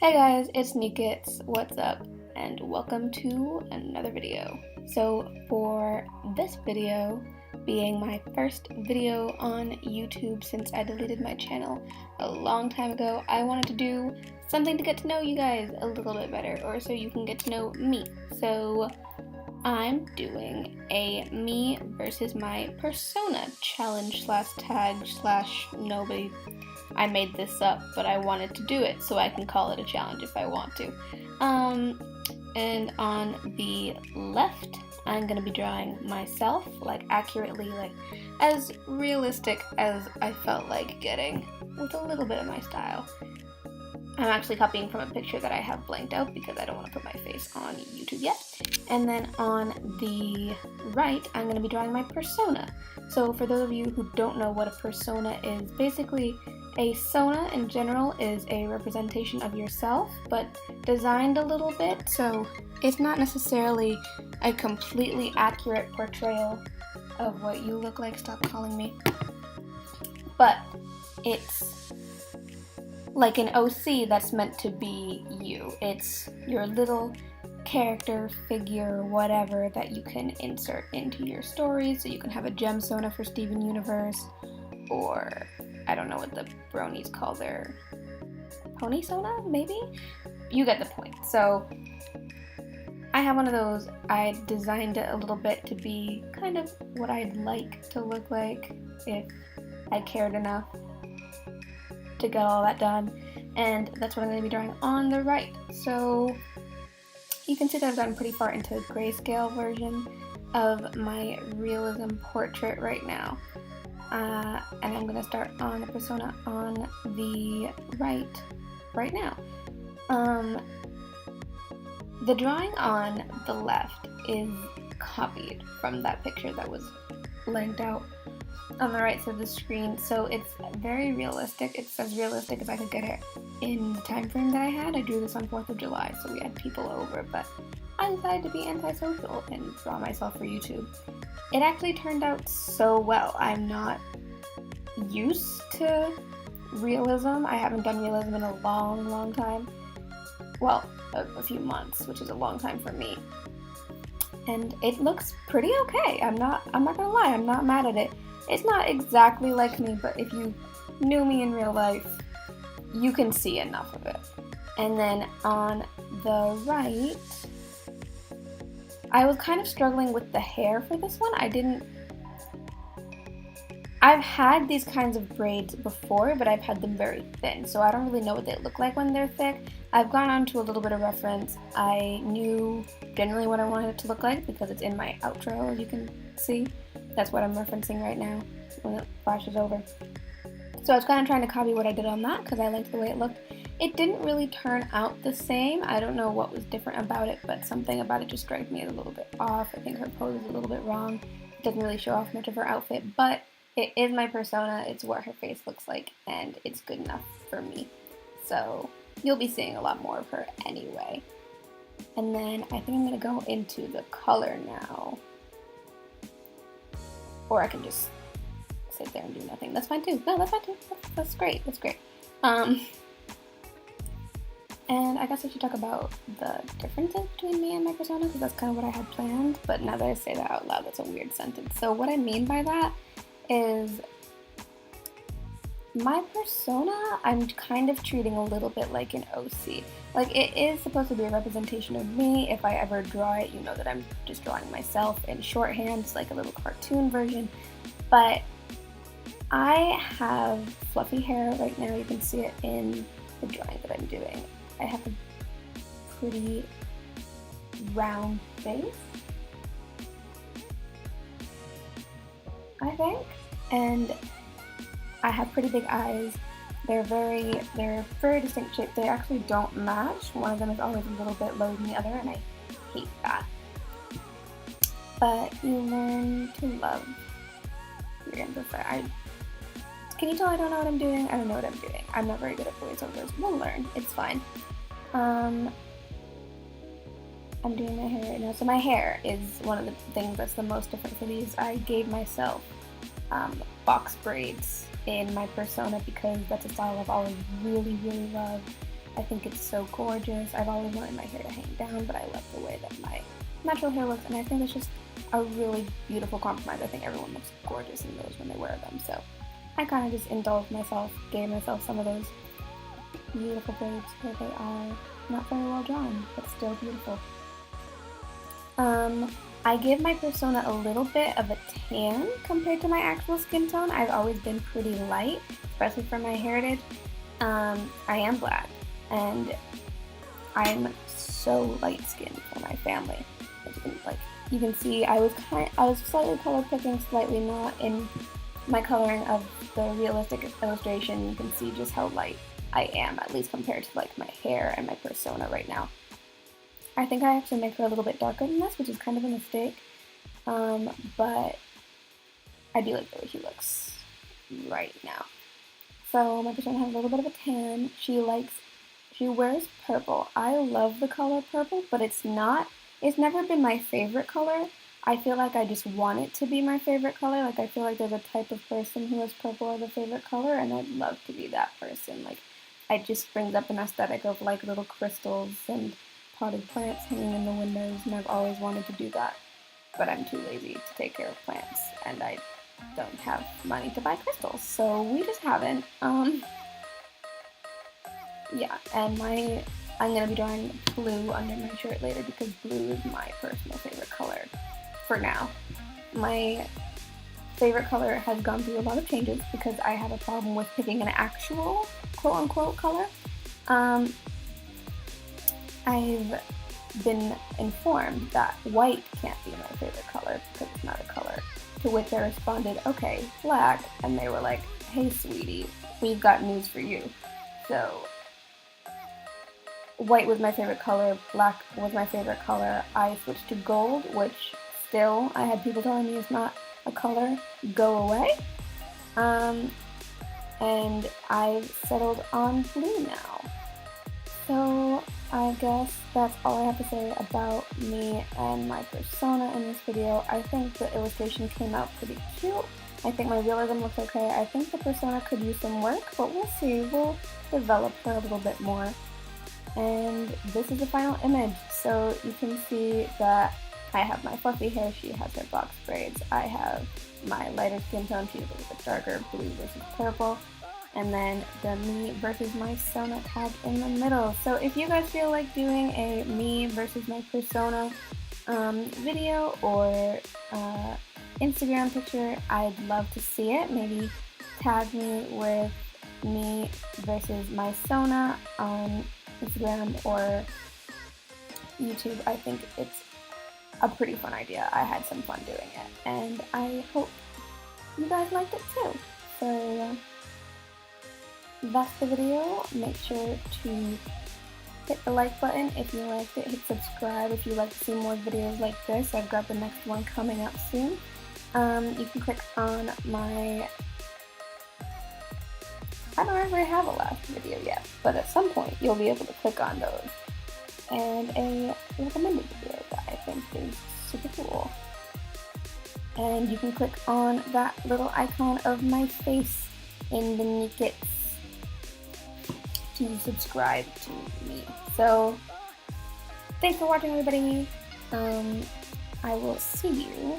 Hey guys, it's Nikits, what's up, and welcome to another video. So for this video, being my first video on YouTube since I deleted my channel a long time ago, I wanted to do something to get to know you guys a little bit better, or so you can get to know me. So I'm doing a me versus my persona challenge / tag / nobody. I made this up, but I wanted to do it so I can call it a challenge if I want to. And on the left, I'm going to be drawing myself, like accurately, like as realistic as I felt like getting, with a little bit of my style. I'm actually copying from a picture that I have blanked out because I don't want to put my face on YouTube yet. And then on the right, I'm going to be drawing my persona. So for those of you who don't know what a persona is, basically a sona in general is a representation of yourself, but designed a little bit, so it's not necessarily a completely accurate portrayal of what you look like. Stop calling me. But it's like an OC that's meant to be you. It's your little character, figure, whatever that you can insert into your story. So you can have a gemsona for Steven Universe, or I don't know what the bronies call their pony sona, maybe? You get the point. So I have one of those. I designed it a little bit to be kind of what I'd like to look like if I cared enough to get all that done, and that's what I'm going to be drawing on the right. So you can see that I've gotten pretty far into the grayscale version of my realism portrait right now. And I'm going to start on the persona on the right now. The drawing on the left is copied from that picture that was blanked out on the right side of the screen, so it's very realistic. It's as realistic as I could get it in the time frame that I had. I drew this on 4th of July, so we had people over, but I decided to be antisocial and draw myself for YouTube. It actually turned out so well. I'm not used to realism. I haven't done realism in a long time. Well, a few months, which is a long time for me. And it looks pretty okay. I'm not gonna lie, I'm not mad at it. It's not exactly like me, but if you knew me in real life, you can see enough of it. And then on the right, I was kind of struggling with the hair for this one. I've had these kinds of braids before, but I've had them very thin, so I don't really know what they look like when they're thick. I've gone on to a little bit of reference. I knew generally what I wanted it to look like because it's in my outro, as you can see. That's what I'm referencing right now when it flashes over. So I was kind of trying to copy what I did on that because I liked the way it looked. It didn't really turn out the same. I don't know what was different about it, but something about it just struck me as a little bit off. I think her pose is a little bit wrong. It doesn't really show off much of her outfit, but it is my persona. It's what her face looks like, and it's good enough for me. So you'll be seeing a lot more of her anyway. And then I think I'm going to go into the color now. Or I can just sit there and do nothing. That's fine too. No, that's fine too. That's great. That's great. And I guess I should talk about the differences between me and my persona, because that's kind of what I had planned. But now that I say that out loud, that's a weird sentence. So what I mean by that is my persona, I'm kind of treating a little bit like an OC. Like, it is supposed to be a representation of me. If I ever draw it, you know that I'm just drawing myself in shorthand. It's like a little cartoon version. But I have fluffy hair right now. You can see it in the drawing that I'm doing. I have a pretty round face, I think. And I have pretty big eyes. They're very distinct shape. They actually don't match. One of them is always a little bit lower than the other, and I hate that. But you learn to love your imperfect. Can you tell I don't know what I'm doing? I don't know what I'm doing. I'm not very good at voiceovers. We'll learn. It's fine. I'm doing my hair right now. So my hair is one of the things that's the most different for these. I gave myself box braids in my persona because that's a style I've always really loved. I think it's so gorgeous. I've always wanted my hair to hang down, but I love the way that my natural hair looks, and I think it's just a really beautiful compromise. I think everyone looks gorgeous in those when they wear them, so I kind of just indulged myself, gave myself some of those beautiful braids where they are not very well drawn, but still beautiful. I give my persona a little bit of a tan compared to my actual skin tone. I've always been pretty light, especially for my heritage. I am black, and I'm so light skinned for my family. As you can see, I was slightly color picking, slightly not in my coloring of the realistic illustration. You can see just how light I am, at least compared to like my hair and my persona right now. I think I actually make her a little bit darker than this, which is kind of a mistake, but I do like the way she looks right now. So my persona has a little bit of a tan. She wears purple. I love the color purple, but it's never been my favorite color. I feel like I just want it to be my favorite color. Like, I feel like there's a type of person who has purple as a favorite color, and I'd love to be that person. Like, it just brings up an aesthetic of like little crystals and potted plants hanging in the windows, and I've always wanted to do that, but I'm too lazy to take care of plants, and I don't have money to buy crystals, so we just haven't. Yeah, and I'm gonna be drawing blue under my shirt later because blue is my personal favorite color for now. My favorite color has gone through a lot of changes because I have a problem with picking an actual quote-unquote color. I've been informed that white can't be my favorite color because it's not a color, to which I responded, okay, black, and they were like, hey sweetie, we've got news for you. So white was my favorite color, black was my favorite color. I switched to gold, which still I had people telling me is not a color, go away. And I've settled on blue now. So I guess that's all I have to say about me and my persona in this video. I think the illustration came out pretty cute. I think my realism looks okay. I think the persona could use some work, but we'll see. We'll develop her a little bit more. And this is the final image. So you can see that I have my fluffy hair, she has her box braids. I have my lighter skin tone, she's a little bit darker, blue versus purple. And then the me versus my persona tag in the middle. So if you guys feel like doing a me versus my persona video or Instagram picture, I'd love to see it. Maybe tag me with me versus my persona on Instagram or YouTube. I think it's a pretty fun idea. I had some fun doing it, and I hope you guys liked it too. So that's the video. Make sure to hit the like button if you liked it. Hit subscribe if you'd like to see more videos like this. I've got the next one coming up soon. You can click on my... I don't ever have a last video yet, but at some point you'll be able to click on those. And a recommended video that I think is super cool. And you can click on that little icon of my face in beneath it to subscribe to me. So thanks for watching, everybody. I will see you